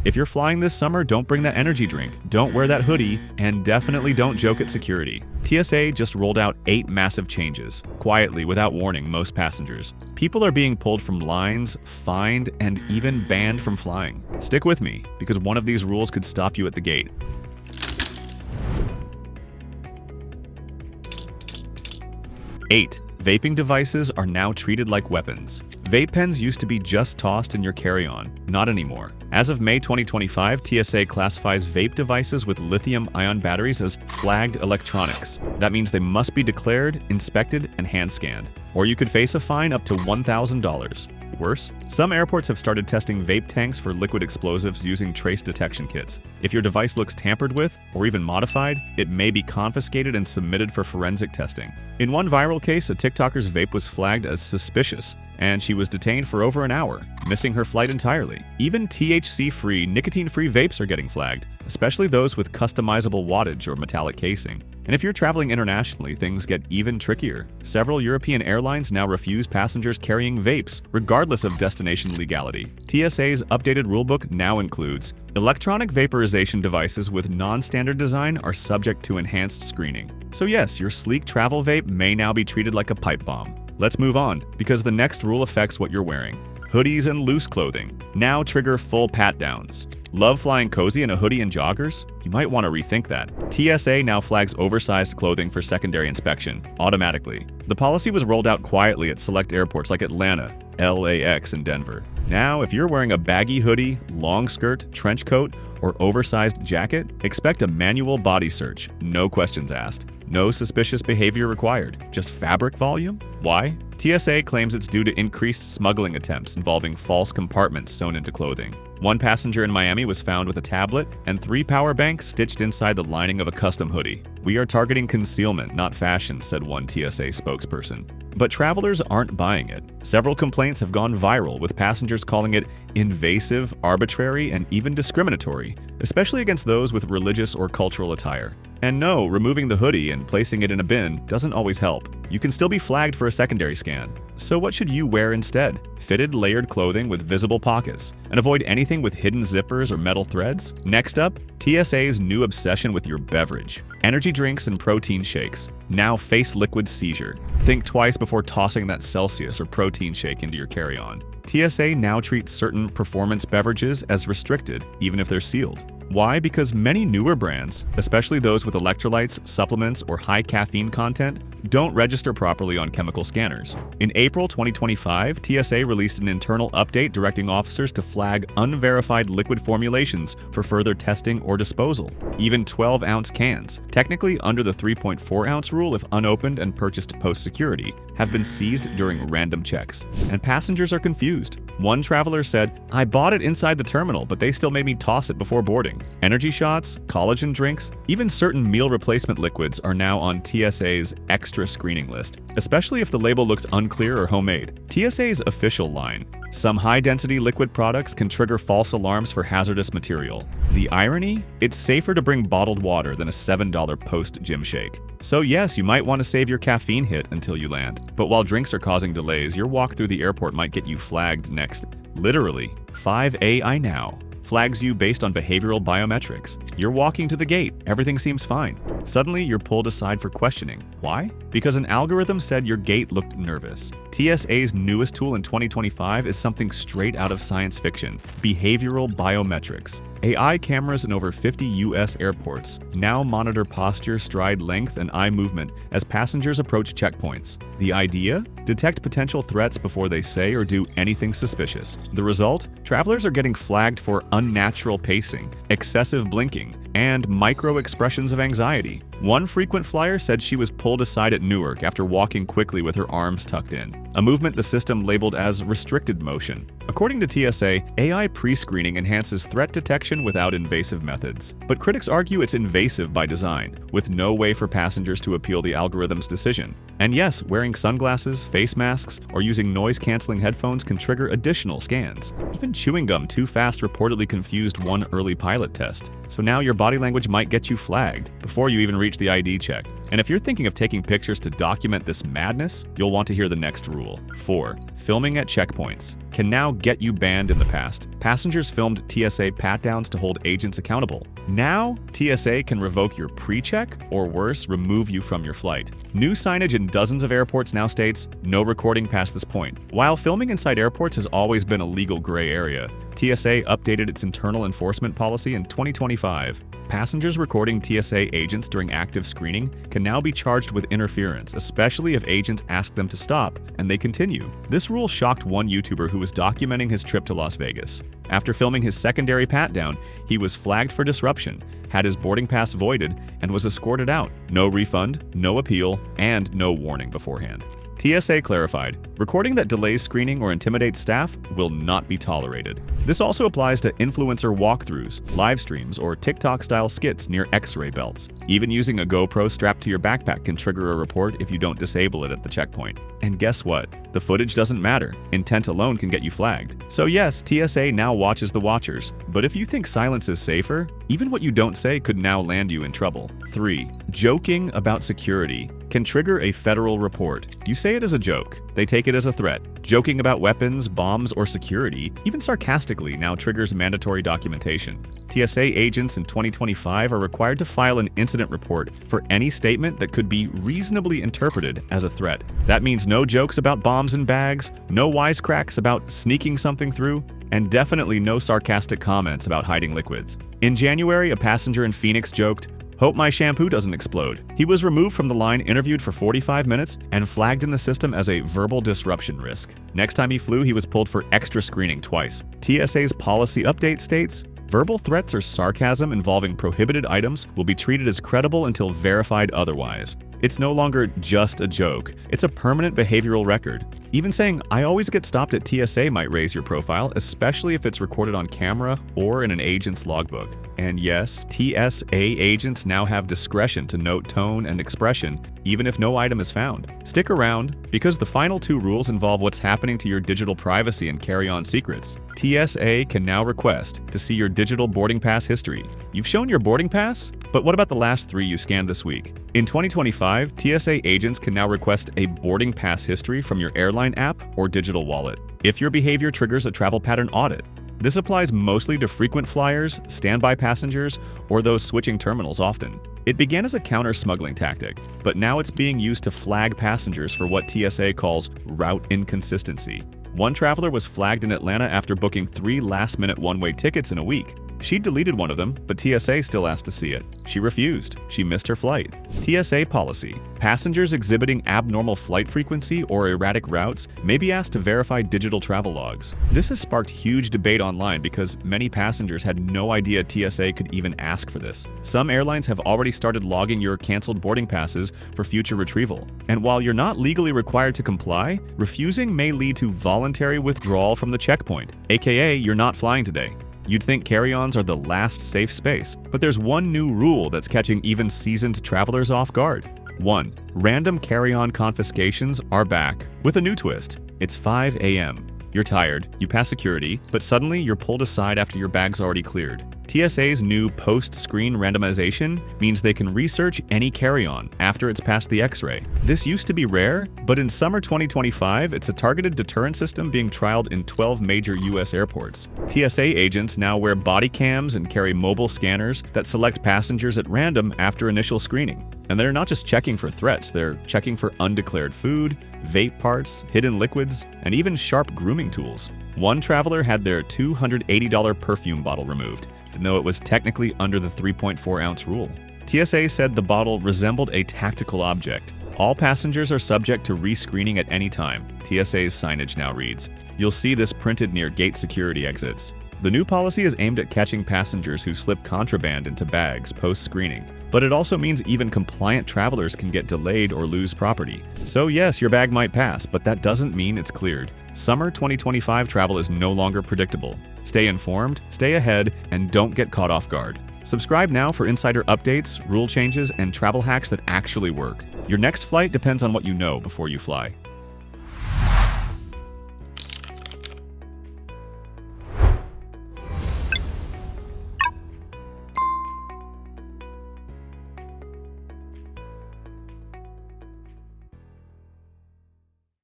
If you're flying this summer, don't bring that energy drink, don't wear that hoodie, and definitely don't joke at security. TSA just rolled out 8 massive changes, quietly without warning most passengers. People are being pulled from lines, fined, and even banned from flying. Stick with me, because one of these rules could stop you at the gate. 8. Vaping devices are now treated like weapons. Vape pens used to be just tossed in your carry-on, not anymore. As of May 2025, TSA classifies vape devices with lithium-ion batteries as flagged electronics. That means they must be declared, inspected, and hand-scanned. Or you could face a fine up to $1,000. Worse, some airports have started testing vape tanks for liquid explosives using trace detection kits. If your device looks tampered with, or even modified, it may be confiscated and submitted for forensic testing. In one viral case, a TikToker's vape was flagged as suspicious, and she was detained for over an hour, missing her flight entirely. Even THC-free, nicotine-free vapes are getting flagged, especially those with customizable wattage or metallic casing. And if you're traveling internationally, things get even trickier. Several European airlines now refuse passengers carrying vapes, regardless of destination legality. TSA's updated rulebook now includes electronic vaporization devices with non-standard design are subject to enhanced screening. So yes, your sleek travel vape may now be treated like a pipe bomb. Let's move on, because the next rule affects what you're wearing. Hoodies and loose clothing now trigger full pat-downs. Love flying cozy in a hoodie and joggers? You might want to rethink that. TSA now flags oversized clothing for secondary inspection, automatically. The policy was rolled out quietly at select airports like Atlanta, LAX, and Denver. Now, if you're wearing a baggy hoodie, long skirt, trench coat, or oversized jacket, expect a manual body search, no questions asked. No suspicious behavior required, just fabric volume? Why? TSA claims it's due to increased smuggling attempts involving false compartments sewn into clothing. One passenger in Miami was found with a tablet and 3 power banks stitched inside the lining of a custom hoodie. "We are targeting concealment, not fashion," said one TSA spokesperson. But travelers aren't buying it. Several complaints have gone viral, with passengers calling it invasive, arbitrary, and even discriminatory, especially against those with religious or cultural attire. And no, removing the hoodie and placing it in a bin doesn't always help. You can still be flagged for a secondary scan. So what should you wear instead? Fitted, layered clothing with visible pockets, and avoid anything with hidden zippers or metal threads? Next up, TSA's new obsession with your beverage. Energy drinks and protein shakes now face liquid seizure. Think twice before tossing that Celsius or protein shake into your carry-on. TSA now treats certain performance beverages as restricted, even if they're sealed. Why? Because many newer brands, especially those with electrolytes, supplements, or high caffeine content, don't register properly on chemical scanners. In April 2025, TSA released an internal update directing officers to flag unverified liquid formulations for further testing or disposal. Even 12-ounce cans, technically under the 3.4-ounce rule if unopened and purchased post-security, have been seized during random checks. And passengers are confused. One traveler said, "I bought it inside the terminal, but they still made me toss it before boarding." Energy shots, collagen drinks, even certain meal replacement liquids are now on TSA's extra screening list, especially if the label looks unclear or homemade. TSA's official line: some high-density liquid products can trigger false alarms for hazardous material. The irony? It's safer to bring bottled water than a $7 post-gym shake. So yes, you might want to save your caffeine hit until you land. But while drinks are causing delays, your walk through the airport might get you flagged next. Literally, 5AI Now flags you based on behavioral biometrics. You're walking to the gate, everything seems fine. Suddenly, you're pulled aside for questioning. Why? Because an algorithm said your gait looked nervous. TSA's newest tool in 2025 is something straight out of science fiction: behavioral biometrics. AI cameras in over 50 US airports now monitor posture, stride length, and eye movement as passengers approach checkpoints. The idea? Detect potential threats before they say or do anything suspicious. The result? Travelers are getting flagged for unnatural pacing, excessive blinking, and micro-expressions of anxiety. One frequent flyer said she was pulled aside at Newark after walking quickly with her arms tucked in, a movement the system labeled as restricted motion. According to TSA, AI pre-screening enhances threat detection without invasive methods. But critics argue it's invasive by design, with no way for passengers to appeal the algorithm's decision. And yes, wearing sunglasses, face masks, or using noise-canceling headphones can trigger additional scans. Even chewing gum too fast reportedly confused one early pilot test. so now your body language might get you flagged before you even reach the ID check. And if you're thinking of taking pictures to document this madness, you'll want to hear the next rule. 4. Filming at checkpoints can now get you banned. In the past, passengers filmed TSA pat-downs to hold agents accountable. Now, TSA can revoke your pre-check or worse, remove you from your flight. New signage in dozens of airports now states, no recording past this point. While filming inside airports has always been a legal gray area, TSA updated its internal enforcement policy in 2025. Passengers recording TSA agents during active screening can now be charged with interference, especially if agents ask them to stop and they continue. This rule shocked one YouTuber who was documenting his trip to Las Vegas. After filming his secondary pat-down, he was flagged for disruption, had his boarding pass voided, and was escorted out. No refund, no appeal, and no warning beforehand. TSA clarified, recording that delays screening or intimidates staff will not be tolerated. This also applies to influencer walkthroughs, live streams, or TikTok-style skits near X-ray belts. Even using a GoPro strapped to your backpack can trigger a report if you don't disable it at the checkpoint. And guess what? The footage doesn't matter. Intent alone can get you flagged. So yes, TSA now watches the watchers. But if you think silence is safer, even what you don't say could now land you in trouble. 3. Joking about security can trigger a federal report. You say it as a joke. They take it as a threat. Joking about weapons, bombs, or security, even sarcastically, now triggers mandatory documentation. TSA agents in 2025 are required to file an incident report for any statement that could be reasonably interpreted as a threat. That means no jokes about bombs and bags, no wisecracks about sneaking something through, and definitely no sarcastic comments about hiding liquids. In January, a passenger in Phoenix joked, "Hope my shampoo doesn't explode." He was removed from the line, interviewed for 45 minutes, and flagged in the system as a verbal disruption risk. Next time he flew, he was pulled for extra screening twice. TSA's policy update states, verbal threats or sarcasm involving prohibited items will be treated as credible until verified otherwise. It's no longer just a joke, it's a permanent behavioral record. Even saying, "I always get stopped at TSA" might raise your profile, especially if it's recorded on camera or in an agent's logbook. And yes, TSA agents now have discretion to note tone and expression, even if no item is found. Stick around, because the final 2 rules involve what's happening to your digital privacy and carry-on secrets. TSA can now request to see your digital boarding pass history. You've shown your boarding pass? But what about the last 3 you scanned this week? In 2025, TSA agents can now request a boarding pass history from your airline app or digital wallet, if your behavior triggers a travel pattern audit. This applies mostly to frequent flyers, standby passengers, or those switching terminals often. It began as a counter-smuggling tactic, but now it's being used to flag passengers for what TSA calls route inconsistency. One traveler was flagged in Atlanta after booking 3 last-minute one-way tickets in a week. She deleted one of them, but TSA still asked to see it. She refused. She missed her flight. TSA policy. Passengers exhibiting abnormal flight frequency or erratic routes may be asked to verify digital travel logs. This has sparked huge debate online because many passengers had no idea TSA could even ask for this. Some airlines have already started logging your canceled boarding passes for future retrieval. And while you're not legally required to comply, refusing may lead to voluntary withdrawal from the checkpoint, aka you're not flying today. You'd think carry-ons are the last safe space, but there's one new rule that's catching even seasoned travelers off guard. 1. Random carry-on confiscations are back, with a new twist. It's 5 a.m. You're tired, you pass security, but suddenly you're pulled aside after your bag's already cleared. TSA's new post-screen randomization means they can research any carry-on after it's passed the X-ray. This used to be rare, but in summer 2025, it's a targeted deterrent system being trialed in 12 major U.S. airports. TSA agents now wear body cams and carry mobile scanners that select passengers at random after initial screening. And they're not just checking for threats, they're checking for undeclared food, vape parts, hidden liquids, and even sharp grooming tools. One traveler had their $280 perfume bottle removed, even though it was technically under the 3.4-ounce rule. TSA said the bottle resembled a tactical object. All passengers are subject to rescreening at any time, TSA's signage now reads. You'll see this printed near gate security exits. The new policy is aimed at catching passengers who slip contraband into bags post-screening, but it also means even compliant travelers can get delayed or lose property. So yes, your bag might pass, but that doesn't mean it's cleared. Summer 2025 travel is no longer predictable. Stay informed, stay ahead, and don't get caught off guard. Subscribe now for insider updates, rule changes, and travel hacks that actually work. Your next flight depends on what you know before you fly.